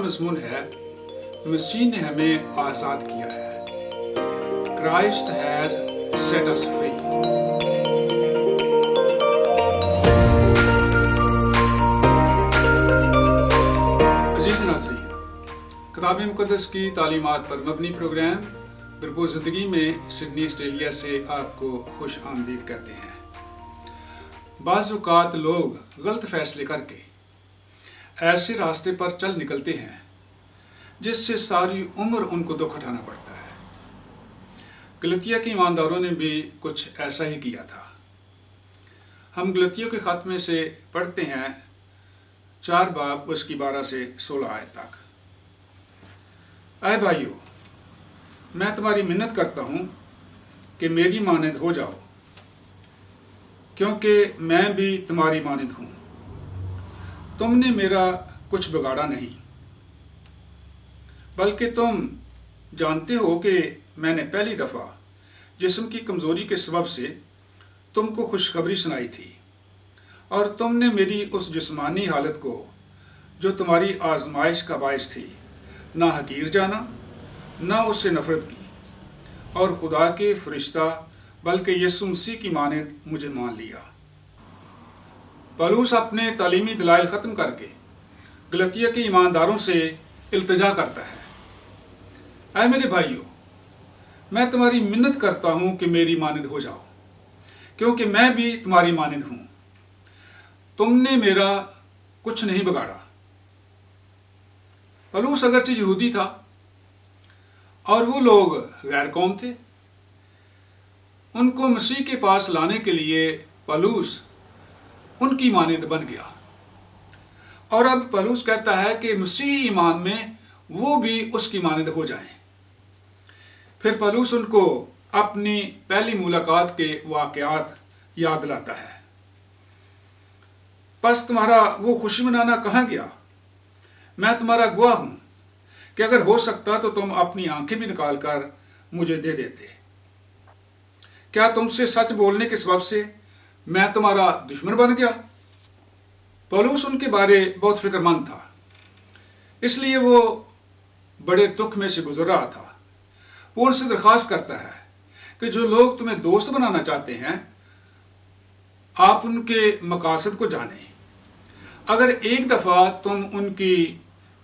مضمون ہے مسیح نے ہمیں آزاد کیا ہے. Christ has set us free. عزیز ناظرین، کتاب مقدس کی تعلیمات پر مبنی پروگرام بھرپور زندگی میں سڈنی آسٹریلیا سے آپ کو خوش آمدید کہتے ہیں. بعض اوقات لوگ غلط فیصلے کر کے ایسے راستے پر چل نکلتے ہیں جس سے ساری عمر ان کو دکھ اٹھانا پڑتا ہے. غلطیہ کے ایمانداروں نے بھی کچھ ایسا ہی کیا تھا. ہم غلطیوں کے خاتمے سے پڑھتے ہیں 4 باب اس کی 12 سے 16 آیت تک. اے بھائیو، میں تمہاری منت کرتا ہوں کہ میری مانند ہو جاؤ، کیونکہ میں بھی تمہاری مانند ہوں. تم نے میرا کچھ بگاڑا نہیں، بلکہ تم جانتے ہو کہ میں نے پہلی دفعہ جسم کی کمزوری کے سبب سے تم کو خوشخبری سنائی تھی، اور تم نے میری اس جسمانی حالت کو جو تمہاری آزمائش کا باعث تھی نہ حقیر جانا، نہ اس سے نفرت کی، اور خدا کے فرشتہ بلکہ یسوع مسیح کی مانند مجھے مان لیا. پولس اپنے تعلیمی دلائل ختم کر کے غلطیہ کے ایمانداروں سے التجا کرتا ہے. اے میرے بھائیو، میں تمہاری منت کرتا ہوں کہ میری مانند ہو جاؤ، کیونکہ میں بھی تمہاری مانند ہوں. تم نے میرا کچھ نہیں بگاڑا. پولس اگرچہ یہودی تھا اور وہ لوگ غیر قوم تھے. ان کو مسیح کے پاس لانے کے لیے پولس ان کی مانند بن گیا، اور اب پولس کہتا ہے کہ مسیحی ایمان میں وہ بھی اس کی مانند ہو جائیں. پھر پولس ان کو اپنی پہلی ملاقات کے واقعات یاد لاتا ہے. پس تمہارا وہ خوشی منانا کہاں گیا؟ میں تمہارا گواہ ہوں کہ اگر ہو سکتا تو تم اپنی آنکھیں بھی نکال کر مجھے دے دیتے. کیا تم سے سچ بولنے کے سبب سے میں تمہارا دشمن بن گیا؟ پولس ان کے بارے بہت فکر مند تھا، اس لیے وہ بڑے دکھ میں سے گزر رہا تھا. وہ ان سے درخواست کرتا ہے کہ جو لوگ تمہیں دوست بنانا چاہتے ہیں، آپ ان کے مقاصد کو جانیں. اگر ایک دفعہ تم ان کی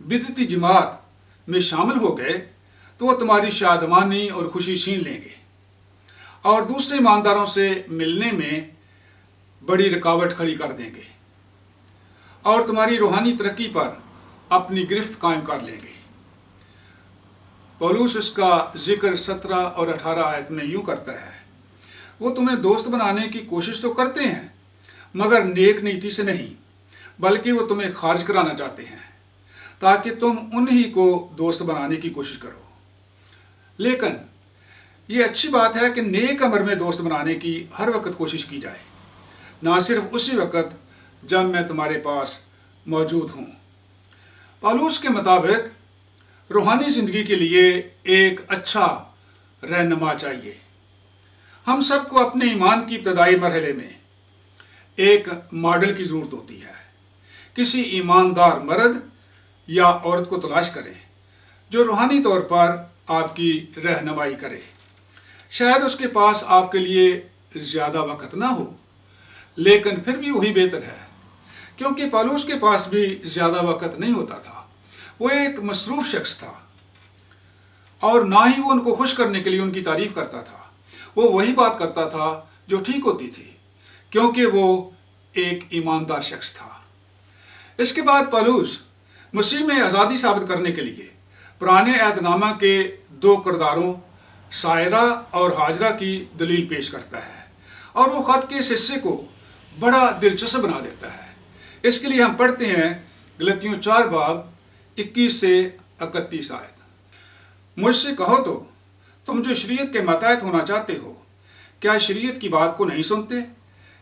بدعتی جماعت میں شامل ہو گئے تو وہ تمہاری شادمانی اور خوشی چھین لیں گے، اور دوسرے ایمانداروں سے ملنے میں بڑی رکاوٹ کھڑی کر دیں گے، اور تمہاری روحانی ترقی پر اپنی گرفت قائم کر لیں گے. پولس اس کا ذکر 17 اور 18 آیت میں یوں کرتا ہے: وہ تمہیں دوست بنانے کی کوشش تو کرتے ہیں، مگر نیک نیتی سے نہیں، بلکہ وہ تمہیں خارج کرانا چاہتے ہیں تاکہ تم انہی کو دوست بنانے کی کوشش کرو. لیکن یہ اچھی بات ہے کہ نیک امر میں دوست بنانے کی ہر وقت کوشش کی جائے، نہ صرف اسی وقت جب میں تمہارے پاس موجود ہوں. پولس کے مطابق روحانی زندگی کے لیے ایک اچھا رہنما چاہیے. ہم سب کو اپنے ایمان کی ابتدائی مرحلے میں ایک ماڈل کی ضرورت ہوتی ہے. کسی ایماندار مرد یا عورت کو تلاش کریں جو روحانی طور پر آپ کی رہنمائی کرے. شاید اس کے پاس آپ کے لیے زیادہ وقت نہ ہو، لیکن پھر بھی وہی بہتر ہے، کیونکہ پولس کے پاس بھی زیادہ وقت نہیں ہوتا تھا. وہ ایک مصروف شخص تھا، اور نہ ہی وہ ان کو خوش کرنے کے لیے ان کی تعریف کرتا تھا. وہ وہی بات کرتا تھا جو ٹھیک ہوتی تھی، کیونکہ وہ ایک ایماندار شخص تھا. اس کے بعد پولس مسیح میں آزادی ثابت کرنے کے لیے پرانے عہد نامہ کے 2 کرداروں سائرہ اور ہاجرہ کی دلیل پیش کرتا ہے، اور وہ خط کے اس حصے کو بڑا دلچسپ بنا دیتا ہے. اس کے لیے ہم پڑھتے ہیں غلطیوں 4 باب 21 سے 31 آیت. مجھ سے کہو تو تم جو شریعت کے ماتحت ہونا چاہتے ہو، کیا شریعت کی بات کو نہیں سنتے؟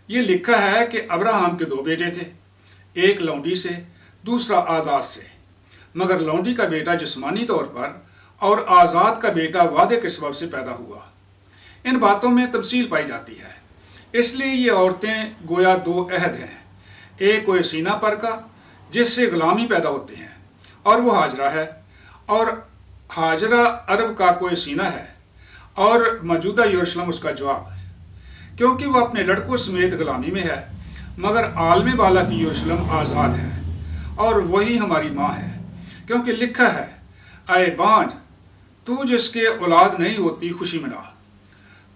یہ لکھا ہے کہ ابراہم کے 2 بیٹے تھے، ایک لونڈی سے، دوسرا آزاد سے. مگر لونڈی کا بیٹا جسمانی طور پر اور آزاد کا بیٹا وعدے کے سبب سے پیدا ہوا. ان باتوں میں تفصیل پائی جاتی ہے، اس لیے یہ عورتیں گویا 2 عہد ہیں. ایک کوئی سینہ پر کا جس سے غلامی پیدا ہوتے ہیں، اور وہ ہاجرہ ہے، اور ہاجرہ عرب کا کوہ سینہ ہے، اور موجودہ یروشلم اس کا جواب ہے، کیونکہ وہ اپنے لڑکوں سمیت غلامی میں ہے، مگر عالم بالا کی یروشلم آزاد ہے، اور وہی ہماری ماں ہے، کیونکہ لکھا ہے، اے بانجھ تو جس کے اولاد نہیں ہوتی خوشی منا،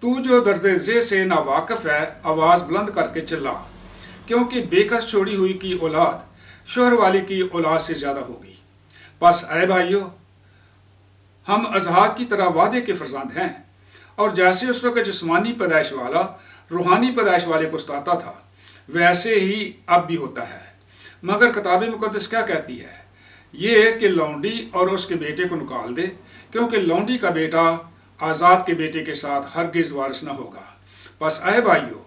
تو جو درج ذیل سے ناواقف ہے آواز بلند کر کے چلا، کیونکہ بے کس چھوڑی ہوئی کی اولاد شوہر والی کی اولاد سے زیادہ ہوگی۔ پس اے بھائیو، ہم اسحاق کی طرح وعدے کے فرزند ہیں، اور جیسے اس وقت جسمانی پیدائش والا روحانی پیدائش والے کو ستاتا تھا، ویسے ہی اب بھی ہوتا ہے۔ مگر کتاب مقدس کیا کہتی ہے؟ یہ کہ لونڈی اور اس کے بیٹے کو نکال دے، کیونکہ لونڈی کا بیٹا آزاد کے بیٹے کے ساتھ ہرگز وارث نہ ہوگا۔ پس اے بھائیو،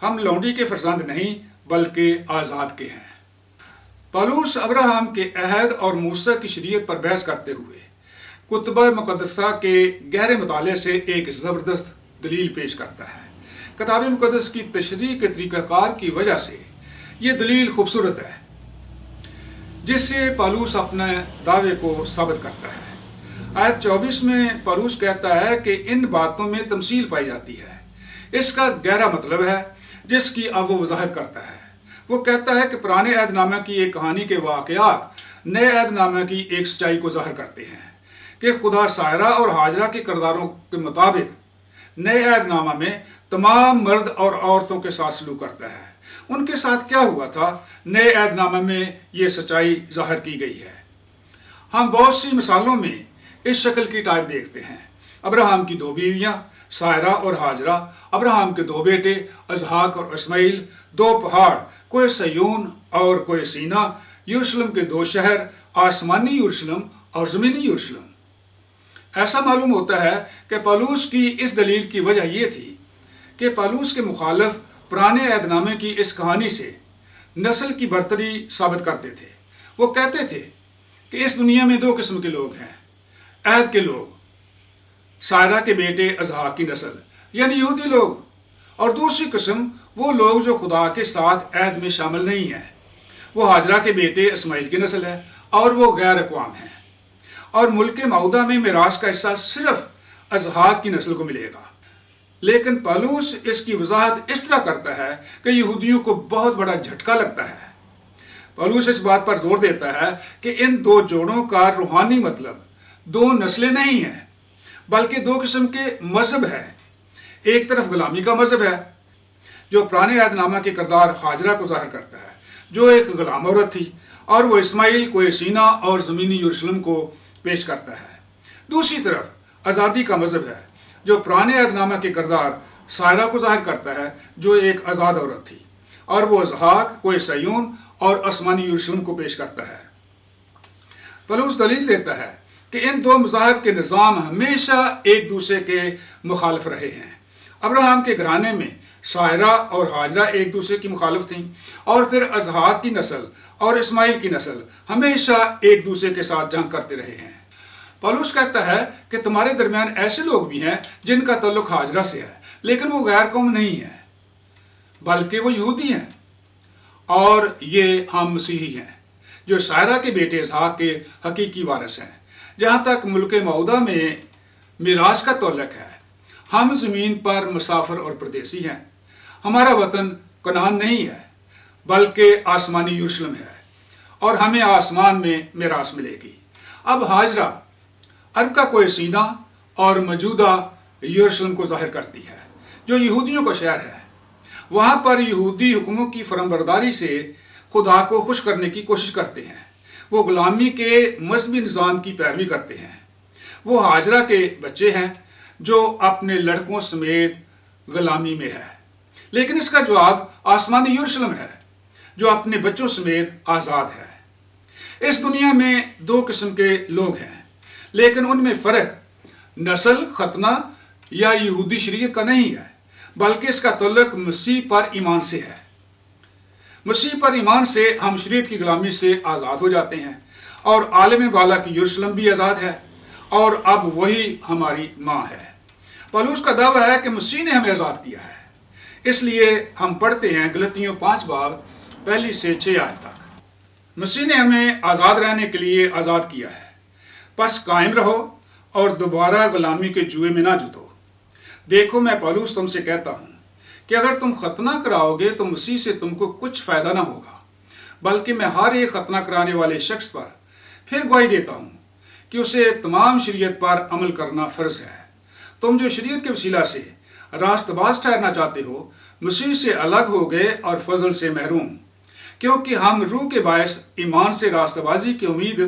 ہم لونڈی کے فرزند نہیں بلکہ آزاد کے ہیں۔ پالوس ابراہم کے عہد اور موسیٰ کی شریعت پر بحث کرتے ہوئے کتبہ مقدسہ کے گہرے مطالعے سے ایک زبردست دلیل پیش کرتا ہے۔ کتاب مقدس کی تشریح کے طریقہ کار کی وجہ سے یہ دلیل خوبصورت ہے، جس سے پالوس اپنے دعوے کو ثابت کرتا ہے۔ آیت 24 میں پالوس کہتا ہے کہ ان باتوں میں تمثیل پائی جاتی ہے۔ اس کا گہرا مطلب ہے جس کی اب وہ وضاحت کرتا ہے۔ وہ کہتا ہے کہ پرانے عہد نامہ کی ایک کہانی کے واقعات نئے عہد نامہ کی ایک سچائی کو ظاہر کرتے ہیں کہ خدا سائرہ اور ہاجرہ کے کرداروں کے مطابق نئے عہد نامہ میں تمام مرد اور عورتوں کے ساتھ سلوک کرتا ہے۔ ان کے ساتھ کیا ہوا تھا، نئے عہد نامہ میں یہ سچائی ظاہر کی گئی ہے۔ ہم بہت سی مثالوں میں اس شکل کی ٹائپ دیکھتے ہیں۔ ابراہم کی 2 بیویاں سائرہ اور ہاجرہ، ابراہم کے 2 بیٹے اسحاق اور اسماعیل، 2 پہاڑ کوہ سیون اور کوہ سینا، یروشلم کے 2 شہر، آسمانی یروشلم اور زمینی یروشلم۔ ایسا معلوم ہوتا ہے کہ پالوس کی اس دلیل کی وجہ یہ تھی کہ پالوس کے مخالف پرانے عہد نامے کی اس کہانی سے نسل کی برتری ثابت کرتے تھے۔ وہ کہتے تھے کہ اس دنیا میں 2 قسم کے لوگ ہیں، عہد کے لوگ، سائرہ کے بیٹے اسحاق کی نسل یعنی یہودی لوگ، اور دوسری قسم وہ لوگ جو خدا کے ساتھ عہد میں شامل نہیں ہیں، وہ ہاجرہ کے بیٹے اسماعیل کی نسل ہے، اور وہ غیر اقوام ہیں، اور ملک معودہ میں میراث کا حصہ صرف اسحاق کی نسل کو ملے گا۔ لیکن پالوس اس کی وضاحت اس طرح کرتا ہے کہ یہودیوں کو بہت بڑا جھٹکا لگتا ہے۔ پالوس اس بات پر زور دیتا ہے کہ ان 2 جوڑوں کا روحانی مطلب 2 نسلیں نہیں ہیں بلکہ 2 قسم کے مذہب ہیں۔ ایک طرف غلامی کا مذہب ہے جو پرانے عہد نامہ کے کردار ہاجرہ کو ظاہر کرتا ہے، جو ایک غلام عورت تھی، اور وہ اسماعیل کوہ سینا اور زمینی یروشلم کو پیش کرتا ہے۔ دوسری طرف آزادی کا مذہب ہے جو پرانے عہد نامہ کے کردار سائرہ کو ظاہر کرتا ہے، جو ایک آزاد عورت تھی، اور وہ اسحاق کوہ سیون اور آسمانی یروشلم کو پیش کرتا ہے۔ پالوس دلیل دیتا ہے کہ ان 2 مذاہب کے نظام ہمیشہ ایک دوسرے کے مخالف رہے ہیں۔ ابراہم کے گھرانے میں سائرہ اور ہاجرہ ایک دوسرے کی مخالف تھیں، اور پھر اسحاق کی نسل اور اسماعیل کی نسل ہمیشہ ایک دوسرے کے ساتھ جنگ کرتے رہے ہیں۔ پالوس کہتا ہے کہ تمہارے درمیان ایسے لوگ بھی ہیں جن کا تعلق ہاجرہ سے ہے، لیکن وہ غیر قوم نہیں ہیں بلکہ وہ یہودی ہیں، اور یہ ہم مسیحی ہیں جو سائرہ کے بیٹے اسحاق کے حقیقی وارث ہیں۔ جہاں تک ملک معودہ میں میراث کا تعلق ہے، ہم زمین پر مسافر اور پردیسی ہیں۔ ہمارا وطن کنعان نہیں ہے بلکہ آسمانی یروشلم ہے، اور ہمیں آسمان میں میراث ملے گی۔ اب ہاجرہ عرب کا کوہ سینا اور موجودہ یروشلم کو ظاہر کرتی ہے، جو یہودیوں کا شہر ہے۔ وہاں پر یہودی حکموں کی فرمانبرداری سے خدا کو خوش کرنے کی کوشش کرتے ہیں۔ وہ غلامی کے مذہبی نظام کی پیروی کرتے ہیں۔ وہ ہاجرہ کے بچے ہیں جو اپنے لڑکوں سمیت غلامی میں ہے، لیکن اس کا جواب آسمانی یروشلم ہے جو اپنے بچوں سمیت آزاد ہے۔ اس دنیا میں 2 قسم کے لوگ ہیں، لیکن ان میں فرق نسل، ختنہ یا یہودی شریعت کا نہیں ہے، بلکہ اس کا تعلق مسیح پر ایمان سے ہے۔ مسیح پر ایمان سے ہم شریعت کی غلامی سے آزاد ہو جاتے ہیں، اور عالم بالا کی یروشلم بھی آزاد ہے، اور اب وہی ہماری ماں ہے۔ پالوس کا دعویٰ ہے کہ مسیح نے ہمیں آزاد کیا ہے۔ اس لیے ہم پڑھتے ہیں گلتیوں 5 باب 1 سے 6 آیت تک، مسیح نے ہمیں آزاد رہنے کے لیے آزاد کیا ہے، بس قائم رہو اور دوبارہ غلامی کے جوئے میں نہ جتو۔ دیکھو میں پولس تم سے کہتا ہوں کہ اگر تم ختنہ کراؤ گے تو مسیح سے تم کو کچھ فائدہ نہ ہوگا، بلکہ میں ہر ایک ختنہ کرانے والے شخص پر پھر گواہی دیتا ہوں کہ اسے تمام شریعت پر عمل کرنا فرض ہے۔ تم جو شریعت کے وسیلہ سے راست باز ٹھہرنا چاہتے ہو، مسیح سے الگ ہو گئے اور فضل سے محروم، کیونکہ ہم روح کے باعث ایمان سے راست بازی کی امید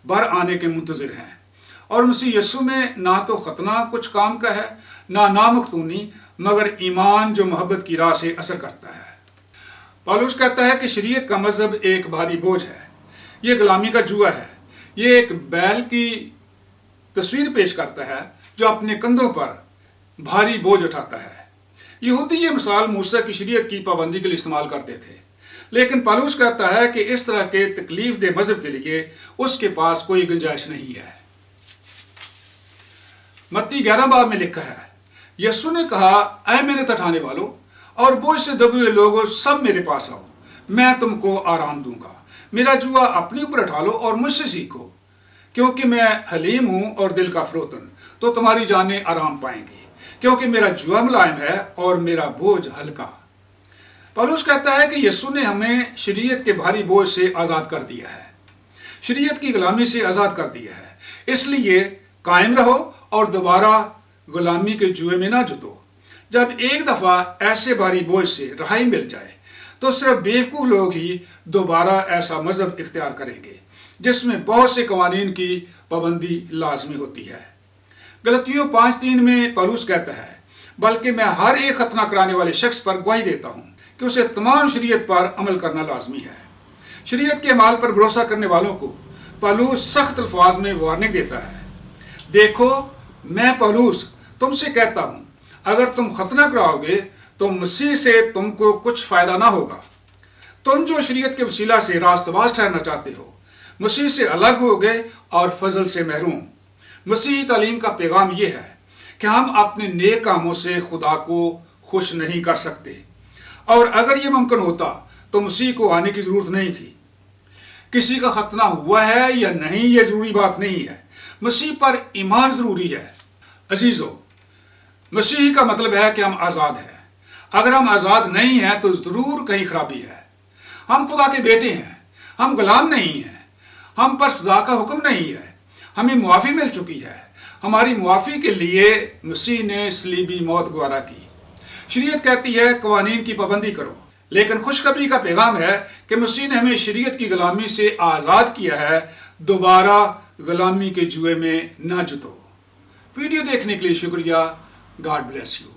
بر آنے کے منتظر ہیں، اور مسیح یسوع میں نہ تو ختنہ کچھ کام کا ہے نہ نامختونی، مگر ایمان جو محبت کی راہ سے اثر کرتا ہے۔ پولس کہتا ہے کہ شریعت کا مذہب ایک بھاری بوجھ ہے، یہ غلامی کا جوا ہے، یہ ایک بیل کی تصویر پیش کرتا ہے جو اپنے کندھوں پر بھاری بوجھ اٹھاتا ہے۔ یہودی یہ مثال موسیٰ کی شریعت کی پابندی کے لیے استعمال کرتے تھے، لیکن پولس کہتا ہے کہ اس طرح کے تکلیف دہ مذہب کے لیے اس کے پاس کوئی گنجائش نہیں ہے۔ متی 11 باب میں لکھا ہے، یسوع نے کہا، اے محنت اٹھانے والوں اور بوجھ سے دبے ہوئے لوگوں، سب میرے پاس آؤ، میں تم کو آرام دوں گا۔ میرا جوا اپنے اوپر اٹھا لو اور مجھ سے سیکھو، کیونکہ میں حلیم ہوں اور دل کا فروتن، تو تمہاری جانیں آرام پائیں گی، کیونکہ میرا جوا ملائم ہے اور میرا بوجھ ہلکا۔ پولس کہتا ہے کہ یسوع نے ہمیں شریعت کے بھاری بوجھ سے آزاد کر دیا ہے، شریعت کی غلامی سے آزاد کر دیا ہے۔ اس لیے قائم رہو اور دوبارہ غلامی کے جوئے میں نہ جتو۔ جب ایک دفعہ ایسے بھاری بوجھ سے رہائی مل جائے تو صرف بیوقوف لوگ ہی دوبارہ ایسا مذہب اختیار کریں گے جس میں بہت سے قوانین کی پابندی لازمی ہوتی ہے۔ غلطیوں 5:3 میں پولس کہتا ہے، بلکہ میں ہر ایک ختنہ کرانے والے شخص پر گواہی دیتا ہوں کہ اسے تمام شریعت پر عمل کرنا لازمی ہے۔ شریعت کے اعمال پر بھروسہ کرنے والوں کو پولس سخت الفاظ میں وارننگ دیتا ہے۔ دیکھو میں پولس تم سے کہتا ہوں، اگر تم ختنہ کراؤ گے تو مسیح سے تم کو کچھ فائدہ نہ ہوگا۔ تم جو شریعت کے وسیلہ سے راست باز ٹھہرنا چاہتے ہو، مسیح سے الگ ہو گئے اور فضل سے محروم۔ مسیحی تعلیم کا پیغام یہ ہے کہ ہم اپنے نیک کاموں سے خدا کو خوش نہیں کر سکتے، اور اگر یہ ممکن ہوتا تو مسیح کو آنے کی ضرورت نہیں تھی۔ کسی کا ختنہ ہوا ہے یا نہیں یہ ضروری بات نہیں ہے، مسیح پر ایمان ضروری ہے۔ عزیزو، مسیحی کا مطلب ہے کہ ہم آزاد ہیں۔ اگر ہم آزاد نہیں ہیں تو ضرور کہیں خرابی ہے۔ ہم خدا کے بیٹے ہیں، ہم غلام نہیں ہیں، ہم پر سزا کا حکم نہیں ہے، ہمیں معافی مل چکی ہے۔ ہماری معافی کے لیے مسیح نے صلیبی موت گوارا کی۔ شریعت کہتی ہے قوانین کی پابندی کرو، لیکن خوشخبری کا پیغام ہے کہ مسیح نے ہمیں شریعت کی غلامی سے آزاد کیا ہے، دوبارہ غلامی کے جوئے میں نہ جتو۔ ویڈیو دیکھنے کے لیے شکریہ۔ God bless you.